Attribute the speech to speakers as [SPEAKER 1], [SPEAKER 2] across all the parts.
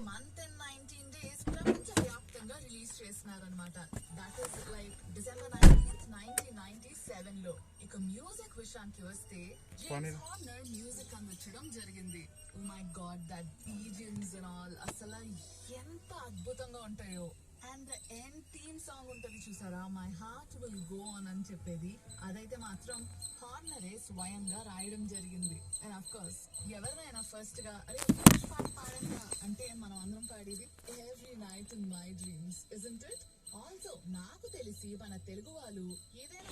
[SPEAKER 1] month and 19 days ప్రపంచవ్యాప్తంగా release చేస్తున్నారన్నమాట. That is like December 19th, 1997 లో. ఇక మ్యూజిక్ విషయానికి వస్తే జేమ్స్ హార్నర్ మ్యూజిక్ అందించడం జరిగింది. Oh my god, that BGMs and all అసలు ఎంత అద్భుతంగా ఉంటాయో. And the end theme song ఉంటుంది చూసారా, my heart will go on అని చెప్పేది, అదైతే మాత్రం హార్నరే స్వయంగా రాయడం జరిగింది. అండ్ ఆఫ్ కోర్స్ ఎవరినైనా ఫస్ట్ గా అరే పాట పాడంగా అంటే మనం అందరం పాడేది every night in my dreams, isn't it? Also నాకు తెలిసి మన తెలుగు వాళ్ళు ఏదైనా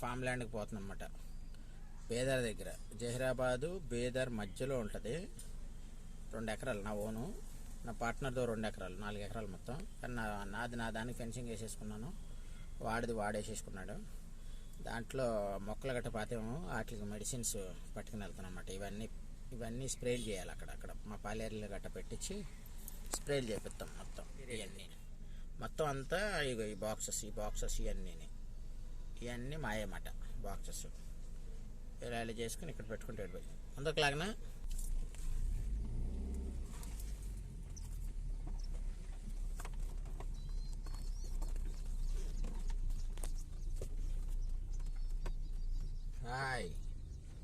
[SPEAKER 2] ఫామ్ ల్యాండ్కి పోతున్నాం అన్నమాట. బేదర్ దగ్గర, జహీరాబాదు బేదర్ మధ్యలో ఉంటుంది. 2 ఎకరాలు నా ఓను, నా పార్ట్నర్తో 2 ఎకరాలు, 4 ఎకరాలు మొత్తం. కానీ నాది నా దానికి ఫెన్సింగ్ వేసేసుకున్నాను, వాడిది వాడేసేసుకున్నాడు. దాంట్లో మొక్కలు గట్ట పాతేమో వాటికి మెడిసిన్స్ పట్టుకుని వెళ్తాను అన్నమాట. ఇవన్నీ స్ప్రేలు చేయాలి అక్కడ మా పాలేరులు గట్ట పెట్టించి స్ప్రేలు చేపిస్తాం మొత్తం. ఇవన్నీ మొత్తం అంతా ఇగో ఈ బాక్సెస్ ఇవన్నీ మాయమాట. బాక్సెస్ ఇలా చేసుకుని ఇక్కడ పెట్టుకుంటే అందరిలాగనా. హాయ్,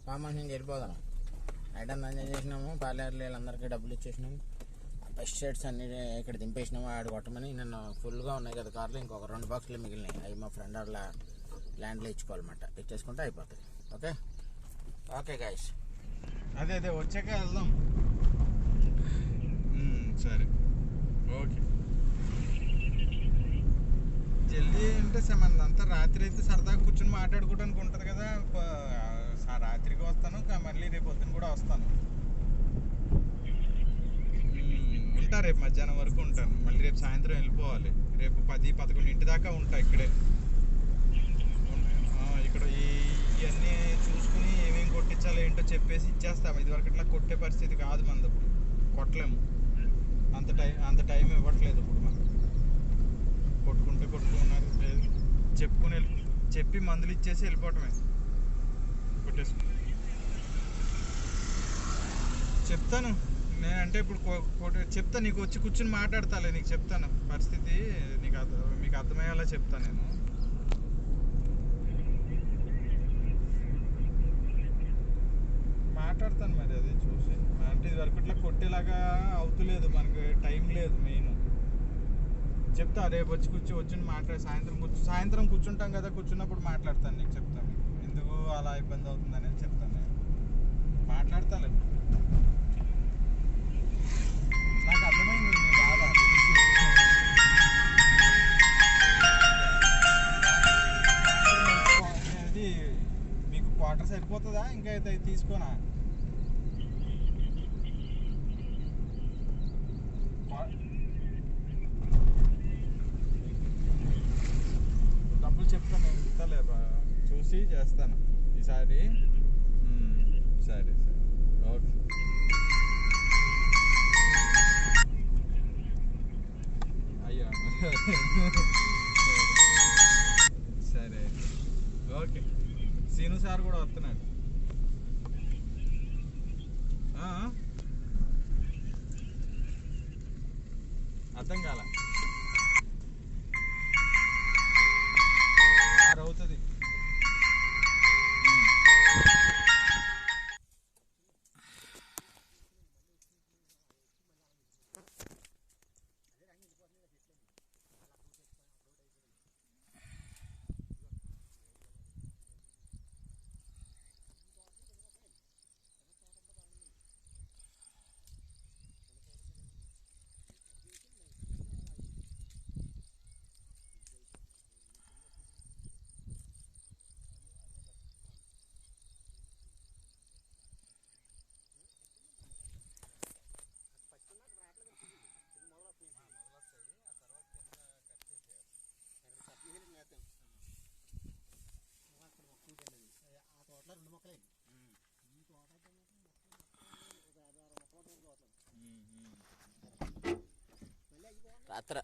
[SPEAKER 2] ఫార్మేషన్కి వెళ్ళిపోదాం. ఐటమ్ ఎంజాయ్ చేసినాము, పాలేరులు వీళ్ళందరికీ డబ్బులు ఇచ్చేసినాము. బెస్ట్ షర్ట్స్ అన్నీ ఇక్కడ దింపేసినాము. ఆడు కొట్టమని నిన్న ఫుల్గా ఉన్నాయి కదా కార్లు, ఇంకొక 2 బాక్సులు మిగిలినాయి. అవి మా ఫ్రెండ్ వాళ్ళ ల్యాండ్లో ఇచ్చుకోవాలన్నమాట. ఇచ్చేసుకుంటే అయిపోతుంది. ఓకే గాయస్,
[SPEAKER 3] అదే వచ్చాక వెళ్దాం. సరే ఓకే. జల్దీ అంటే అంతా రాత్రి అయితే సరదాగా కూర్చొని మాట్లాడుకోవడానికి ఉంటుంది కదా. రాత్రికి వస్తాను, మళ్ళీ రేపు పొద్దున కూడా వస్తాను. ఉంటా, రేపు మధ్యాహ్నం వరకు ఉంటాను. మళ్ళీ రేపు సాయంత్రం వెళ్ళిపోవాలి. రేపు 10-11 దాకా ఉంటా ఇక్కడే. ఇక్కడ ఇవన్నీ చూసుకుని ఏమేమి కొట్టించాలి ఏంటో చెప్పేసి ఇచ్చేస్తాము. ఇదివరకు ఇట్లా కొట్టే పరిస్థితి కాదు మనది. ఇప్పుడు కొట్టలేము, అంత టైం ఇవ్వట్లేదు ఇప్పుడు మనం. కొట్టుకున్నారు చెప్పి మందులు ఇచ్చేసి వెళ్ళిపోవటమే. చెప్తాను నేనంటే ఇప్పుడు చెప్తా, నీకు వచ్చి కూర్చుని మాట్లాడతాలే, నీకు చెప్తాను పరిస్థితి, మీకు అర్థమయ్యేలా చెప్తాను నేను. మాట్లాడతాను మరి అది చూసి. అంటే ఇది వరకు ఇట్లా కొట్టేలాగా అవుతులేదు, మనకు టైం లేదు. మెయిన్ చెప్తా, రేపు వచ్చి మాట్లాడి సాయంత్రం కూర్చుంటాం కదా, కూర్చున్నప్పుడు మాట్లాడతాను, నీకు చెప్తాను ఎందుకు అలా ఇబ్బంది అవుతుంది అనేది చెప్తాను. నేను మాట్లాడతాను, నాకు అర్థమైంది నీ బాధ. అది మీకు క్వార్టర్ సరిపోతుందా, ఇంకా అయితే తీసుకోనా? చేస్తాను ఈసారి. సరే సరే ఓకే. అయ్యో సరే ఓకే. సీను సార్ కూడా వస్తున్నాడు. అర్థం కాల. 6 అవుతుంది.
[SPEAKER 2] రాత్ర